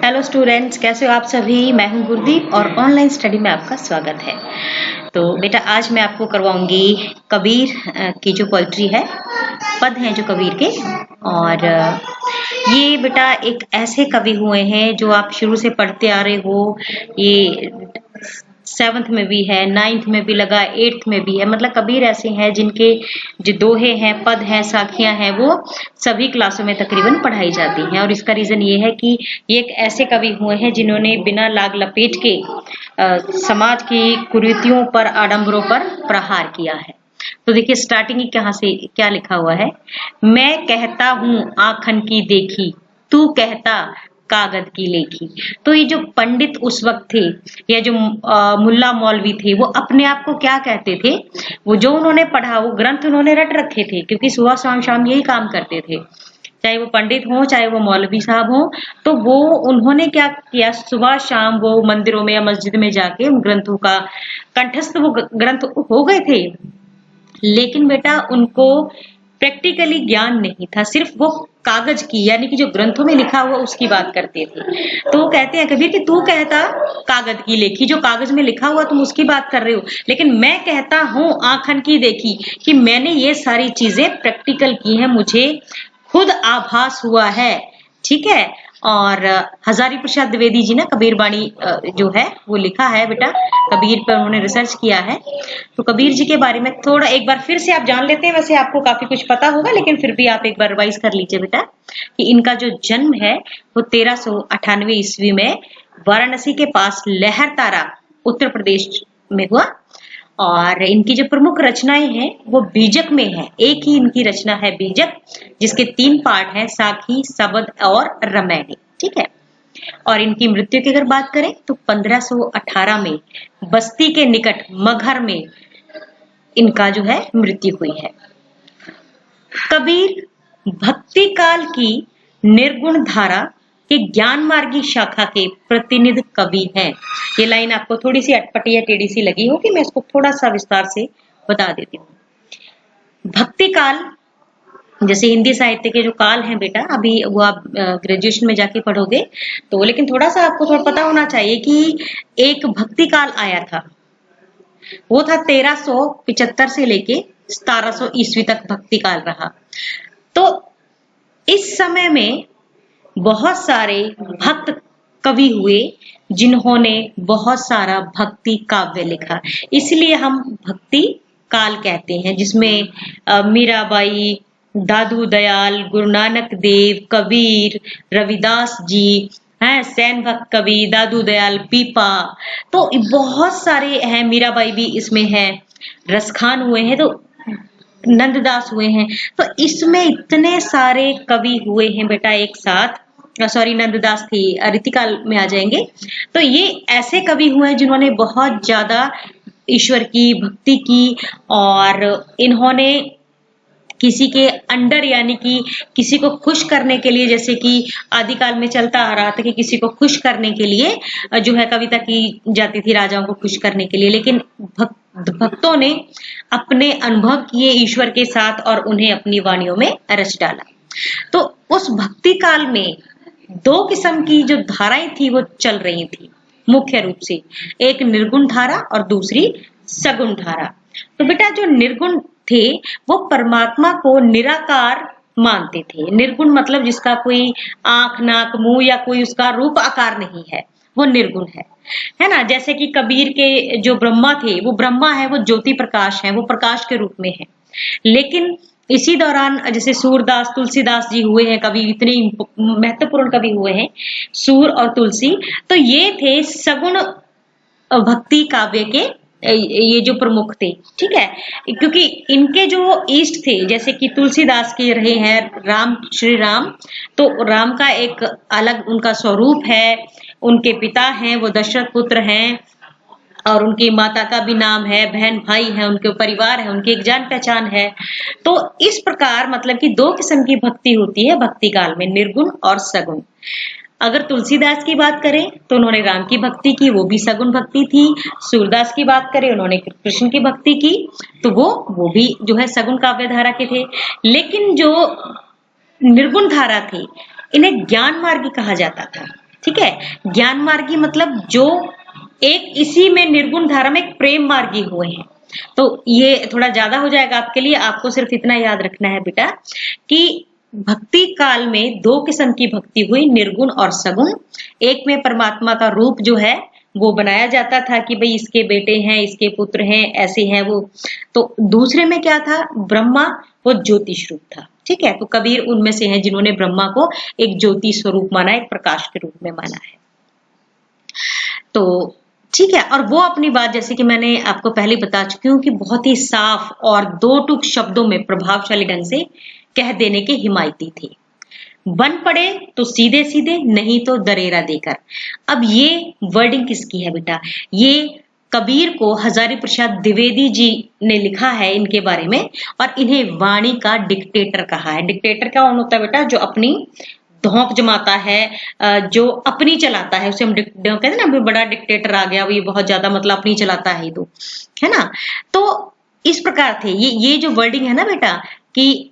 Hello students, कैसे हो आप सभी। मैं हूं गुरदीप और ऑनलाइन स्टडी में आपका स्वागत है। तो बेटा आज मैं आपको करवाऊंगी कबीर की जो पोइट्री है, पद हैं जो कबीर के। और ये बेटा एक ऐसे कवि हुए हैं जो आप शुरू से पढ़ते आ रहे हो। ये 7th में भी है, 9th में भी लगा, 8th में भी है। मतलब कबीर ऐसे हैं जिनके जो दोहे हैं, पद हैं, साखियां हैं, वो सभी क्लासों में तकरीबन पढ़ाई जाती हैं। और इसका रीजन ये है कि ये एक ऐसे कवि हुए हैं जिन्होंने बिना लाग लपेट के समाज की कुरीतियों पर, आडंबरों पर प्रहार किया है। तो देखिए स्टार्टिंग ही कहाँ से क्या लिखा हुआ है। मैं कहता हूँ आँखन की देखी, तू कहता कागज की लेखी। तो ये जो पंडित उस वक्त थे या जो मुल्ला मौलवी थे, वो अपने आप को क्या कहते थे, वो जो उन्होंने पढ़ा वो ग्रंथ उन्होंने रट रखे थे, क्योंकि सुबह शाम शाम यही काम करते थे। चाहे वो पंडित हो, चाहे वो मौलवी साहब हो, तो वो उन्होंने क्या किया, सुबह शाम वो मंदिरों में या मस्जिद में जाके उन ग्रंथों का कंठस्थ वो ग्रंथ हो गए थे। लेकिन बेटा उनको प्रैक्टिकली ज्ञान नहीं था, सिर्फ वो कागज की यानी कि जो ग्रंथों में लिखा हुआ उसकी बात करते थे। तो वो कहते हैं कबीर कि तू कहता कागज की लेखी, जो कागज में लिखा हुआ तुम उसकी बात कर रहे हो, लेकिन मैं कहता हूँ आंखन की देखी, कि मैंने ये सारी चीजें प्रैक्टिकल की हैं, मुझे खुद आभास हुआ है। ठीक है। और हजारी प्रसाद द्विवेदी जी ने कबीर बाणी जो है वो लिखा है बेटा, कबीर पर उन्होंने रिसर्च किया है। तो कबीर जी के बारे में थोड़ा एक बार फिर से आप जान लेते हैं। वैसे आपको काफी कुछ पता होगा, लेकिन फिर भी आप एक बार रिवाइज कर लीजिए बेटा कि इनका जो जन्म है वो 1398 ईस्वी में वाराणसी के पास लहरतारा उत्तर प्रदेश में हुआ। और इनकी जो प्रमुख रचनाएं हैं वो बीजक में है। एक ही इनकी रचना है बीजक, जिसके 3 पार्ट हैं, साखी, सबद और रमैनी। ठीक है। और इनकी मृत्यु की अगर बात करें तो 1518 में बस्ती के निकट मगहर में इनका जो है मृत्यु हुई है। कबीर भक्ति काल की निर्गुण धारा के ज्ञान मार्गी शाखा के प्रतिनिधि कवि हैं। ये लाइन आपको थोड़ी सी अटपटी या टेढ़ी सी लगी होगी, मैं इसको थोड़ा सा विस्तार से बता देती हूँ। भक्ति काल जैसे हिंदी साहित्य के जो काल हैं बेटा, अभी वो आप ग्रेजुएशन में जाके पढ़ोगे तो, लेकिन थोड़ा सा आपको थोड़ा पता होना चाहिए कि एक भक्ति काल आया था, वो था 1375 से लेके 1700 ईस्वी तक भक्ति काल रहा। तो इस समय में बहुत सारे भक्त कवि हुए जिन्होंने बहुत सारा भक्ति काव्य लिखा, इसलिए हम भक्ति काल कहते हैं, जिसमें मीराबाई, दादू दयाल, गुरु नानक देव, कबीर, रविदास जी हैं, सैन भक्त कवि, दादू दयाल, पीपा, तो बहुत सारे हैं। मीराबाई भी इसमें है, रसखान हुए हैं, तो नंददास हुए हैं। तो इसमें इतने सारे कवि हुए हैं बेटा एक साथ। सॉरी, नंददास थी, रीतिकाल में आ जाएंगे। तो ये ऐसे कवि हुए हैं जिन्होंने बहुत ज्यादा ईश्वर की भक्ति की, और इन्होंने किसी के अंडर यानी कि किसी को खुश करने के लिए, जैसे कि आदिकाल में चलता आ रहा था कि किसी को खुश करने के लिए जो है कविता की जाती थी, राजाओं को खुश करने के लिए, लेकिन भक्तों ने अपने अनुभव किए ईश्वर के साथ और उन्हें अपनी वाणियों में रच डाला। तो उस भक्ति काल में 2 किस्म की जो धाराएं थी वो चल रही थी मुख्य रूप से, एक निर्गुण धारा और दूसरी सगुण धारा। तो बेटा जो निर्गुण थे वो परमात्मा को निराकार मानते थे। निर्गुण मतलब जिसका कोई आंख, नाक, मुंह या कोई उसका रूप आकार नहीं है, वो निर्गुण है ना। जैसे कि कबीर के जो ब्रह्मा थे, वो ब्रह्मा है, वो ज्योति प्रकाश है, वो प्रकाश के रूप में है। लेकिन इसी दौरान जैसे सूरदास, तुलसीदास जी हुए हैं कवि, इतने महत्वपूर्ण कवि हुए हैं सूर और तुलसी, तो ये थे सगुण भक्ति काव्य के ये जो प्रमुख थे। ठीक है। क्योंकि इनके जो इष्ट थे, जैसे कि तुलसीदास के रहे हैं राम, श्री राम, तो राम का एक अलग उनका स्वरूप है, उनके पिता हैं वो दशरथ पुत्र हैं, और उनकी माता का भी नाम है, बहन भाई है, उनके परिवार है, उनकी एक जान पहचान है। तो इस प्रकार मतलब कि 2 किस्म की भक्ति होती है भक्ति काल में, निर्गुण और सगुण। अगर तुलसीदास की बात करें तो उन्होंने राम की भक्ति की, वो भी सगुण भक्ति थी। सूरदास की बात करें, उन्होंने कृष्ण की भक्ति की, तो वो भी जो है सगुण काव्य धारा के थे। लेकिन जो निर्गुण धारा थी, इन्हें ज्ञान मार्गी कहा जाता था। ठीक है। ज्ञान मार्गी मतलब जो एक इसी में निर्गुण धारा में एक प्रेम मार्गी हुए हैं। तो ये थोड़ा ज्यादा हो जाएगा आपके लिए, आपको सिर्फ इतना याद रखना है बेटा कि भक्ति काल में दो किस्म की भक्ति हुई, निर्गुण और सगुण। एक में परमात्मा का रूप जो है वो बनाया जाता था कि भाई इसके बेटे हैं, इसके पुत्र हैं, ऐसे हैं वो। तो दूसरे में क्या था, ब्रह्मा वो ज्योतिष रूप था। ठीक है, तो कबीर उनमें से हैं जिन्होंने ब्रह्मा को एक ज्योति स्वरूप माना, एक प्रकाश के रूप में माना है। तो ठीक है, और वो अपनी बात जैसे कि मैंने आपको पहले बता चुकी हूँ कि बहुत ही साफ और दो टूक शब्दों में प्रभावशाली ढंग से कह देने के हिमायती थे। बन पड़े तो सीधे सीधे, नहीं तो दरेरा देकर। अब ये वर्डिंग किसकी है बेटा, ये कबीर को हजारी प्रसाद द्विवेदी जी ने लिखा है इनके बारे में, और इन्हें वाणी का डिक्टेटर कहा है। डिक्टेटर क्या होता है बेटा, जो अपनी धौंक जमाता है, जो अपनी चलाता है, उसे हम कहते हैं ना, बड़ा डिक्टेटर आ गया, ये बहुत ज्यादा मतलब अपनी चलाता है, तो है ना। तो इस प्रकार थे ये जो वर्डिंग है ना बेटा कि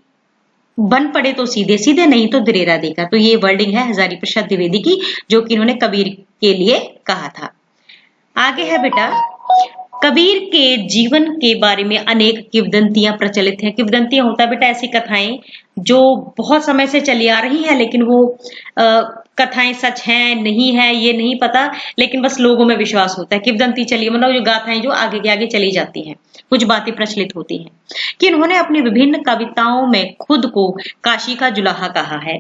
बन पड़े तो सीधे सीधे, नहीं तो दरेरा देकर। तो ये वर्डिंग है हजारी प्रसाद द्विवेदी की, जो कि इन्होंने कबीर के लिए कहा था। आगे है बेटा, कबीर के जीवन के बारे में अनेक किंवदंतियां प्रचलित हैं। किंवदंतियां होता है बेटा ऐसी कथाएं जो बहुत समय से चली आ रही हैं, लेकिन वो कथाएं सच हैं नहीं है ये नहीं पता, लेकिन बस लोगों में विश्वास होता है। किंवदंती चलिए मतलब जो गाथाएं जो आगे के आगे चली जाती हैं, कुछ बातें प्रचलित होती हैं कि इन्होंने अपनी विभिन्न कविताओं में खुद को काशी का जुलाहा कहा है।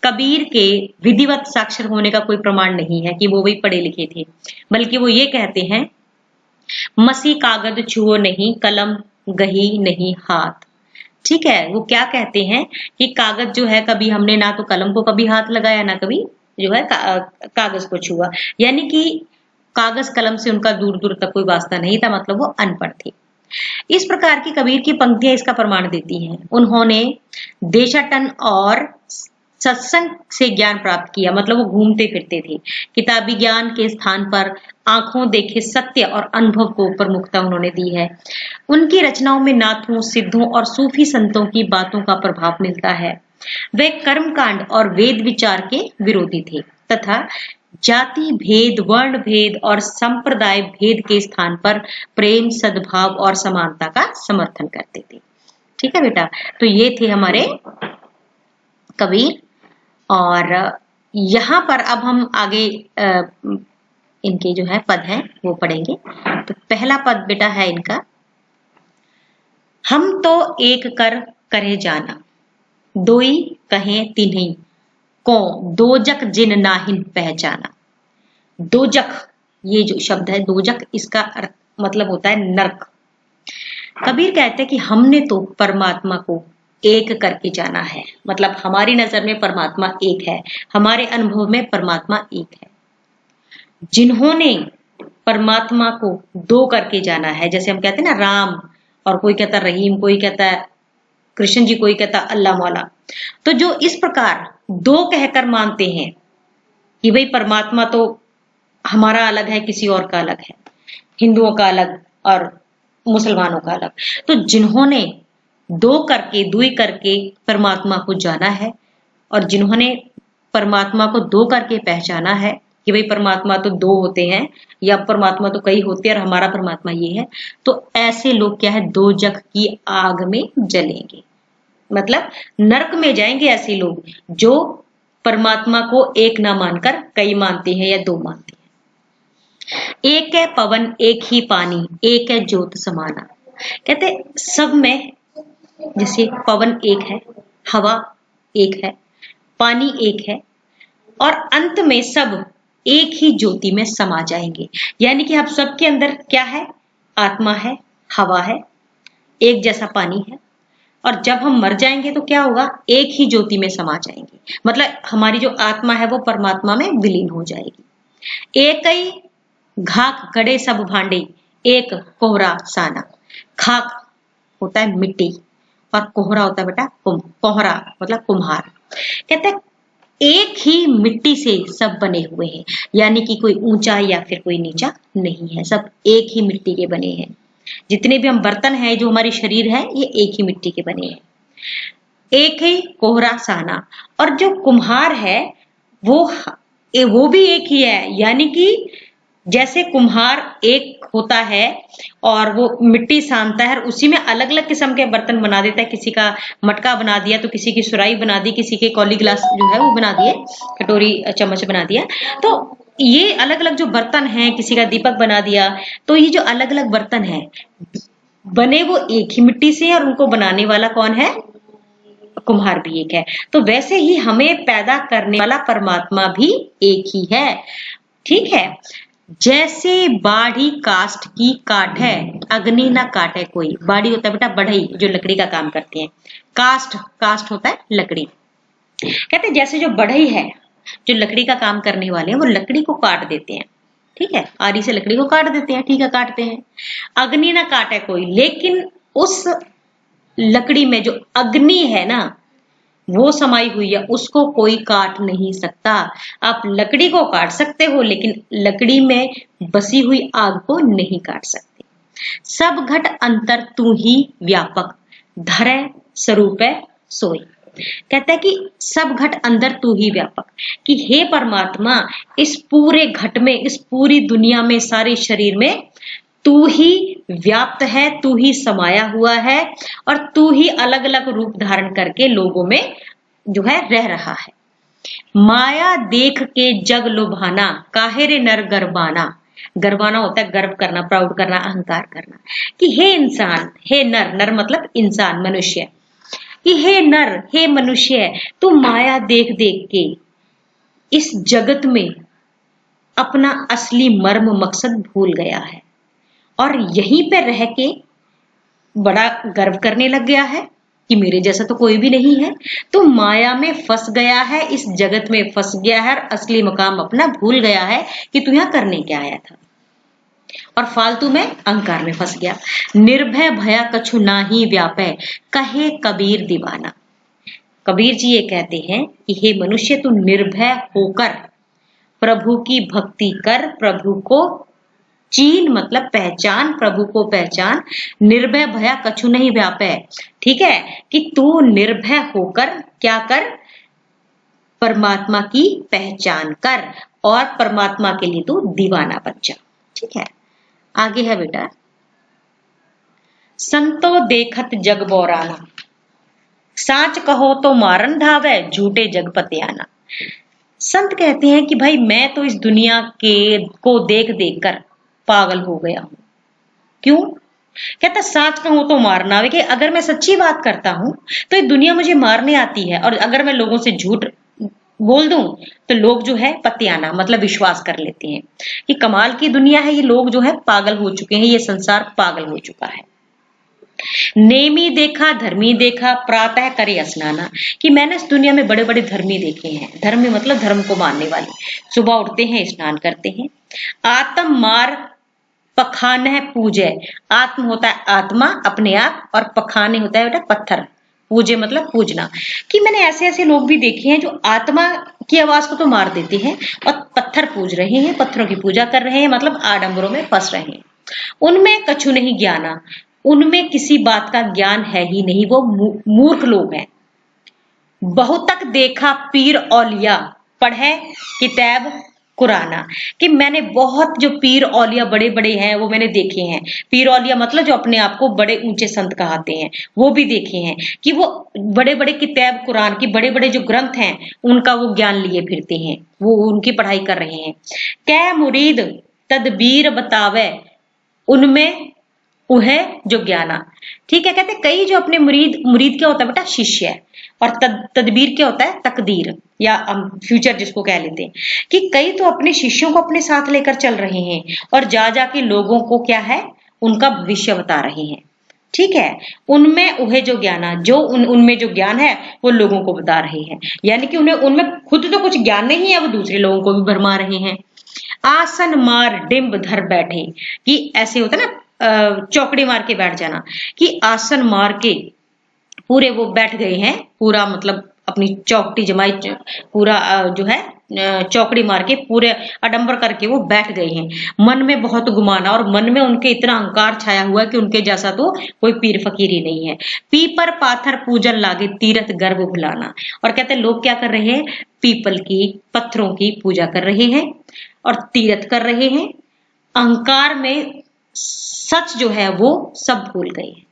कबीर के विधिवत साक्षर होने का कोई प्रमाण नहीं है कि वो भी पढ़े लिखे थे, बल्कि वो ये कहते हैं, मसी कागज छुओ नहीं, कलम गही नहीं हाथ। ठीक है, वो क्या कहते हैं कि कागज जो है कभी हमने ना तो कलम को कभी हाथ लगाया, ना कभी जो है कागज को छुआ, यानी कि कागज कलम से उनका दूर दूर तक कोई वास्ता नहीं था, मतलब वो अनपढ़ थे। इस प्रकार की कबीर की पंक्तियां इसका प्रमाण देती हैं। उन्होंने देशाटन और सत्संग से ज्ञान प्राप्त किया, मतलब वो घूमते फिरते थे। किताबी ज्ञान के स्थान पर आंखों देखे सत्य और अनुभव को प्रमुखता उन्होंने दी है। उनकी रचनाओं में नाथों, सिद्धों और सूफी संतों की बातों का प्रभाव मिलता है। वे कर्मकांड और वेद विचार के विरोधी थे तथा जाति भेद, वर्ण भेद और संप्रदाय भेद के स्थान पर प्रेम, सद्भाव और समानता का समर्थन करते थे। ठीक है बेटा, तो ये थे हमारे कबीर। और यहाँ पर अब हम आगे इनके जो है पद हैं वो पढ़ेंगे। तो पहला पद बेटा है इनका, हम तो एक कर करे जाना, दोई कहें तिन्हीं को, दोजक जिन नाहिन पहचाना। दोजक ये जो शब्द है दोजक, इसका मतलब होता है नरक। कबीर कहते हैं कि हमने तो परमात्मा को एक करके जाना है, मतलब हमारी नजर में परमात्मा एक है, हमारे अनुभव में परमात्मा एक है। जिन्होंने परमात्मा को दो करके जाना है, जैसे हम कहते हैं ना राम, और कोई कहता रहीम, कोई कहता है कृष्ण जी, कोई कहता अल्लाह मौला। तो जो इस प्रकार दो कहकर मानते हैं कि भाई परमात्मा तो हमारा अलग है, किसी और का अलग है, हिंदुओं का अलग और मुसलमानों का अलग, तो जिन्होंने दो करके दुई करके परमात्मा को जाना है, और जिन्होंने परमात्मा को दो करके पहचाना है कि भाई परमात्मा तो दो होते हैं, या परमात्मा तो कई होते हैं और हमारा परमात्मा ये है, तो ऐसे लोग क्या है, दो जग की आग में जलेंगे, मतलब नरक में जाएंगे ऐसे लोग जो परमात्मा को एक ना मानकर कई मानते हैं या दो मानते हैं। एक है पवन, एक ही पानी, एक है ज्योत समाना। कहते सब में जैसे पवन एक है, हवा एक है, पानी एक है, और अंत में सब एक ही ज्योति में समा जाएंगे। यानी कि आप सबके अंदर क्या है, आत्मा है, हवा है, एक जैसा पानी है, और जब हम मर जाएंगे तो क्या होगा, एक ही ज्योति में समा जाएंगे, मतलब हमारी जो आत्मा है वो परमात्मा में विलीन हो जाएगी। एक ही घाक गड़े सब भांडे, एक कोहरा साना। खाक होता है मिट्टी और कोहरा होता है बेटा कोहरा मतलब कुम्हार। कहते हैं एक ही मिट्टी से सब बने हुए हैं, यानी कि कोई ऊंचा या फिर कोई नीचा नहीं है, सब एक ही मिट्टी के बने हैं। जितने भी हम बर्तन हैं, जो हमारी शरीर है, ये एक ही मिट्टी के बने हैं। एक ही कोहरा साना, और जो कुम्हार है वो वो भी एक ही है। यानी कि जैसे कुम्हार एक होता है और वो मिट्टी सानता है और उसी में अलग अलग किस्म के बर्तन बना देता है। किसी का मटका बना दिया तो किसी की सुराही बना दी, किसी के कौली गिलास जो है वो बना दिए, कटोरी चम्मच बना दिया। तो ये अलग अलग जो बर्तन हैं, किसी का दीपक बना दिया। तो ये जो अलग अलग बर्तन है बने वो एक ही मिट्टी से है और उनको बनाने वाला कौन है? कुम्हार भी एक है। तो वैसे ही हमें पैदा करने वाला परमात्मा भी एक ही है। ठीक है। जैसे बाढ़ी काष्ठ की काट है, अग्नि ना काटे कोई। बाड़ी होता है बेटा बढ़ई, जो लकड़ी का काम करती है। काष्ठ, काष्ठ होता है लकड़ी। कहते हैं जैसे जो बढ़ई है, जो लकड़ी का काम करने वाले हैं, वो लकड़ी को काट देते हैं। ठीक है, आरी से लकड़ी को काट देते हैं, ठीक है, काटते हैं। अग्नि ना काटे कोई, लेकिन उस लकड़ी में जो अग्नि है ना, वो समाई हुई है, उसको कोई काट नहीं सकता। आप लकड़ी को काट सकते हो लेकिन लकड़ी में बसी हुई आग को नहीं काट सकते। सब घट अंतर तू ही व्यापक, धरे स्वरूप सोई। कहता है कि सब घट अंदर तू ही व्यापक, कि हे परमात्मा इस पूरे घट में, इस पूरी दुनिया में, सारे शरीर में तू ही व्याप्त है, तू ही समाया हुआ है और तू ही अलग अलग रूप धारण करके लोगों में जो है रह रहा है। माया देख के जग लुभाना, काहे रे नर गर्बाना। गर्बाना होता है गर्व करना, प्राउड करना, अहंकार करना। कि हे इंसान, हे नर, नर मतलब इंसान, मनुष्य, कि हे नर, हे मनुष्य, तू माया देख देख के इस जगत में अपना असली मर्म मकसद भूल गया है और यहीं पे रह के बड़ा गर्व करने लग गया है कि मेरे जैसा तो कोई भी नहीं है। तो माया में फंस गया है, इस जगत में फंस गया है और असली मकाम अपना भूल गया है कि तू यहां करने क्या आया था, और फालतू में अहंकार में फंस गया। निर्भय भया कछु नाही व्यापै, कहे कबीर दीवाना। कबीर जी ये कहते हैं कि हे मनुष्य, तू निर्भय होकर प्रभु की भक्ति कर, प्रभु को चीन मतलब पहचान, प्रभु को पहचान। निर्भय भया कछु नहीं व्यापै, ठीक है, कि तू निर्भय होकर क्या कर? परमात्मा की पहचान कर और परमात्मा के लिए तू दीवाना बन जा। ठीक है, आगे है बेटा, संतो देखत जग बोराना, साच कहो तो मारन धावे, झूठे जग पतियाना। संत कहते हैं कि भाई मैं तो इस दुनिया के को देख देख कर पागल हो गया हूं। क्यों? कहता साच कहूं तो मारना आवे, कि अगर मैं सच्ची बात करता हूं तो ये दुनिया मुझे मारने आती है, और अगर मैं लोगों से झूठ बोल दूं तो लोग जो है पतियाना मतलब विश्वास कर लेते हैं कि कमाल की दुनिया है, ये लोग जो है पागल हो चुके हैं, ये संसार पागल हो चुका है। नेमी देखा धर्मी देखा, प्रातः करे स्नाना, कि मैंने इस दुनिया में बड़े बड़े धर्मी देखे हैं। धर्मी मतलब धर्म को मानने वाले, सुबह उठते हैं, स्नान करते हैं। आत्म मार पखाने पूजे, आत्म होता है आत्मा अपने आप, और पखाने होता है बेटा पत्थर, पूजे मतलब पूजना। कि मैंने ऐसे ऐसे लोग भी देखे हैं जो आत्मा की आवाज को तो मार देते हैं और पत्थर पूज रहे हैं, पत्थरों की पूजा कर रहे हैं, मतलब आडंबरों में फंस रहे हैं। उनमें कछु नहीं ज्ञाना, उनमें किसी बात का ज्ञान है ही नहीं, वो मूर्ख लोग हैं। बहुतक देखा पीर औलिया, पढ़े किताब कुराना, कि मैंने बहुत जो पीर औलिया बड़े बड़े हैं वो मैंने देखे हैं। पीर औलिया मतलब जो अपने आप को बड़े ऊंचे संत कहते हैं, वो भी देखे हैं कि वो बड़े बड़े किताब कुरान की, बड़े बड़े जो ग्रंथ हैं उनका वो ज्ञान लिए फिरते हैं, वो उनकी पढ़ाई कर रहे हैं। कै मुरीद तदबीर बतावे, उनमें उहे जो ज्ञाना। ठीक है, कहते कई जो अपने मुरीद, मुरीद क्या होता है बेटा? शिष्य है। और तदबीर क्या होता है? तकदीर या फ्यूचर जिसको कह लेते हैं। कि कई तो अपने शिष्यों को अपने साथ लेकर चल रहे हैं और जा जाके लोगों को क्या है, उनका भविष्य बता रहे हैं। ठीक है, उनमें उहे जो ज्ञाना, जो उनमें जो ज्ञान है वो लोगों को बता रहे हैं। यानी कि उन्हें उनमें खुद तो कुछ ज्ञान नहीं है, वो दूसरे लोगों को भी भरमा रहे हैं। आसन मार डिम्ब धर बैठे, कि ऐसे होता है ना चौकड़ी मार के बैठ जाना, कि आसन मार के पूरे वो बैठ गए हैं, पूरा मतलब अपनी चौकटी जमाई, पूरा जो है चौकड़ी मार के पूरे आडंबर करके वो बैठ गए हैं। मन में बहुत गुमाना और मन में उनके इतना अहंकार छाया हुआ है कि उनके जैसा तो कोई पीर फकीर ही नहीं है। पीपर पाथर पूजन लागे तीरथ गर्भ भुलाना। और कहते हैं लोग क्या कर रहे हैं, पीपल की पत्थरों की पूजा कर रहे हैं और तीरथ कर रहे हैं। अहंकार में सच जो है वो सब भूल गए हैं।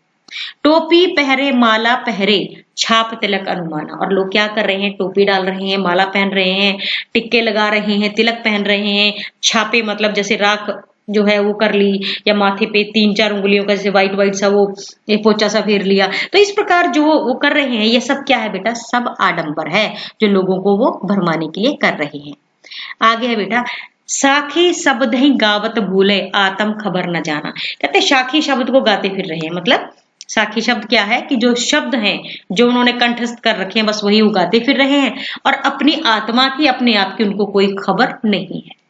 टोपी पहरे माला पहरे छाप तिलक अनुमाना। और लोग क्या कर रहे हैं, टोपी डाल रहे हैं, माला पहन रहे हैं, टिक्के लगा रहे हैं, तिलक पहन रहे हैं, छापे मतलब जैसे राख जो है वो कर ली, या माथे पे 3-4 उंगलियों का जैसे व्हाइट व्हाइट सा वो एक पोचा सा फेर लिया। तो इस प्रकार जो वो कर रहे हैं, ये सब क्या है बेटा, सब आडंबर है जो लोगों को वो भरमाने के लिए कर रहे हैं। आगे है बेटा, साखी शब्द ही गावत भूले आत्म खबर न जाना। कहते साखी शब्द को गाते फिर रहे हैं। मतलब साखी शब्द क्या है कि जो शब्द हैं जो उन्होंने कंठस्थ कर रखे हैं बस वही उगाते फिर रहे हैं और अपनी आत्मा की, अपने आप की उनको कोई खबर नहीं है।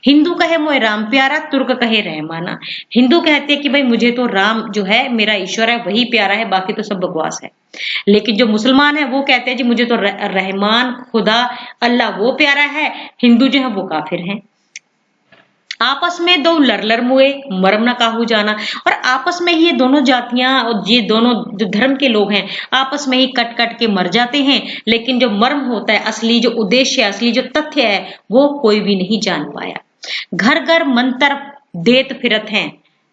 हिंदू कहे मोए राम प्यारा, तुर्क कहे रहमाना। हिंदू कहते हैं कि भाई मुझे तो राम जो है मेरा ईश्वर है वही प्यारा है, बाकी तो सब बकवास है। लेकिन जो मुसलमान है वो कहते हैं जी मुझे तो रहमान खुदा अल्लाह वो प्यारा है, हिंदू जो है वो काफिर है। आपस में दो लड़ मुए मरम न काहू जाना। और आपस में ही ये दोनों जातियां और ये दोनों जो धर्म के लोग हैं आपस में ही कट कट के मर जाते हैं, लेकिन जो मर्म होता है, असली जो उद्देश्य है, असली जो तथ्य है वो कोई भी नहीं जान पाया। घर घर मंत्र देत फिरत हैं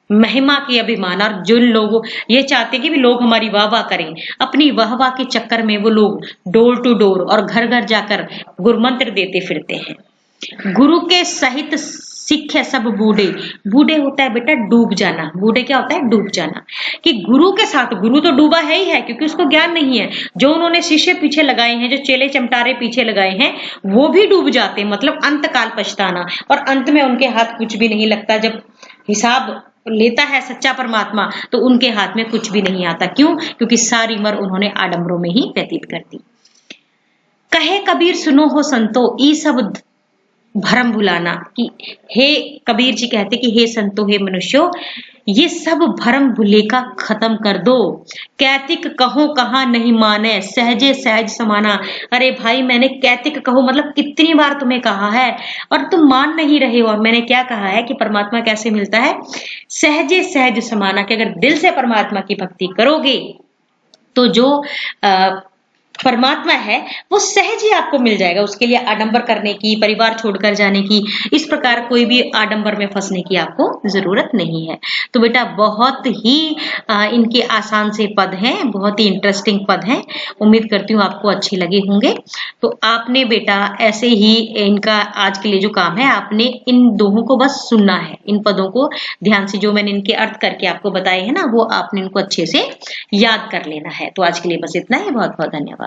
महिमा के अभिमान। और जो लोग ये चाहते कि भी लोग हमारी वाह वाह करें, अपनी वाह वाह के चक्कर में वो लोग डोर टू डोर और घर घर जाकर गुरुमंत्र देते फिरते हैं। गुरु के सहित सीखे सब बूढ़े। बूढ़े होता है बेटा डूब जाना। बूढ़े क्या होता है, डूब जाना। कि गुरु के साथ, गुरु तो डूबा है ही है क्योंकि उसको ज्ञान नहीं है। जो उन्होंने शिष्य पीछे लगाए हैं, जो चेले चमटारे पीछे लगाए हैं, वो भी डूब जाते हैं। मतलब अंत काल पछताना। और अंत में उनके हाथ कुछ भी नहीं लगता। जब हिसाब लेता है सच्चा परमात्मा तो उनके हाथ में कुछ भी नहीं आता। क्यों? क्योंकि सारी उम्र उन्होंने आडंबरों में ही व्यतीत कर दी। कहे कबीर सुनो हो संतो ई सब भरम भुलाना। कि हे कबीर जी कहते कि हे संतो, हे मनुष्यों, ये सब भरम भुलेखा खत्म कर दो। कैतिक कहो कहा नहीं माने सहजे सहज समाना। अरे भाई मैंने कैतिक कहो मतलब कितनी बार तुम्हें कहा है और तुम मान नहीं रहे हो। और मैंने क्या कहा है कि परमात्मा कैसे मिलता है, सहजे सहज समाना। कि अगर दिल से परमात्मा की भक्ति करोगे तो जो परमात्मा है वो सहज ही आपको मिल जाएगा। उसके लिए आडंबर करने की, परिवार छोड़कर जाने की, इस प्रकार कोई भी आडंबर में फंसने की आपको जरूरत नहीं है। तो बेटा बहुत ही इनके आसान से पद हैं, बहुत ही इंटरेस्टिंग पद हैं। उम्मीद करती हूँ आपको अच्छे लगे होंगे। तो आपने बेटा ऐसे ही इनका आज के लिए जो काम है, आपने इन दोहों को बस सुनना है। इन पदों को ध्यान से, जो मैंने इनके अर्थ करके आपको बताए हैं ना, वो आपने इनको अच्छे से याद कर लेना है। तो आज के लिए बस इतना ही। बहुत बहुत धन्यवाद।